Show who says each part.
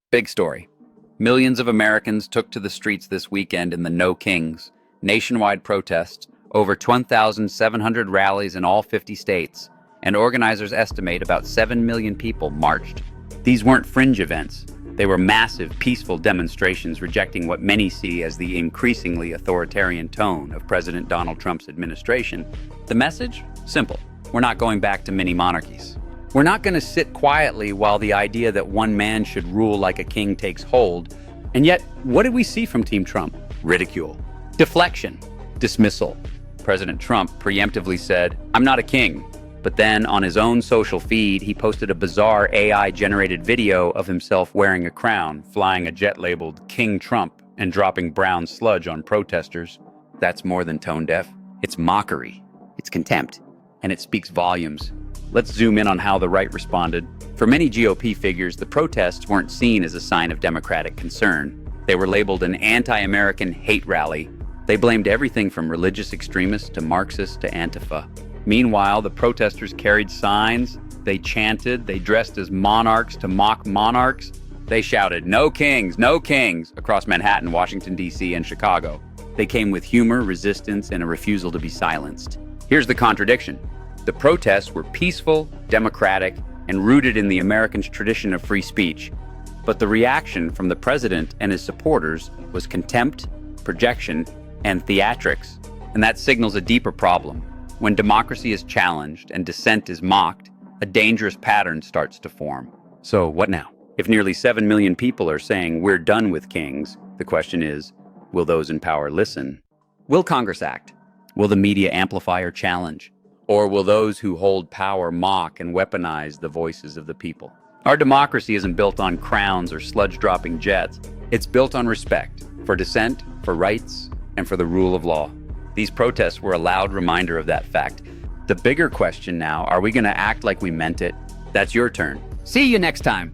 Speaker 1: Big story. Millions of Americans took to the streets this weekend in the No Kings nationwide protests, over 12,700 rallies in all 50 states, and organizers estimate about 7 million people marched. These weren't fringe events. They were massive, peaceful demonstrations rejecting what many see as the increasingly authoritarian tone of President Donald Trump's administration. The message? Simple. We're not going back to mini monarchies. We're not going to sit quietly while the idea that one man should rule like a king takes hold. And yet, what did we see from Team Trump? Ridicule, deflection, dismissal. President Trump preemptively said, "I'm not a king." But then on his own social feed, he posted a bizarre AI-generated video of himself wearing a crown, flying a jet labeled King Trump, and dropping brown sludge on protesters. That's more than tone deaf. It's mockery. It's contempt. And it speaks volumes. Let's zoom in on how the right responded. For many GOP figures, the protests weren't seen as a sign of democratic concern. They were labeled an anti-American hate rally. They blamed everything from religious extremists to Marxists to Antifa. Meanwhile, the protesters carried signs, they chanted, they dressed as monarchs to mock monarchs. They shouted, "No kings, no kings," across Manhattan, Washington, D.C., and Chicago. They came with humor, resistance, and a refusal to be silenced. Here's the contradiction. The protests were peaceful, democratic, and rooted in the American tradition of free speech. But the reaction from the president and his supporters was contempt, projection, and theatrics. And that signals a deeper problem. When democracy is challenged and dissent is mocked, a dangerous pattern starts to form. So what now? If nearly 7 million people are saying we're done with kings, the question is, will those in power listen? Will Congress act? Will the media amplify or challenge? Or will those who hold power mock and weaponize the voices of the people? Our democracy isn't built on crowns or sludge-dropping jets. It's built on respect for dissent, for rights, and for the rule of law. These protests were a loud reminder of that fact. The bigger question now, are we going to act like we meant it? That's your turn. See you next time.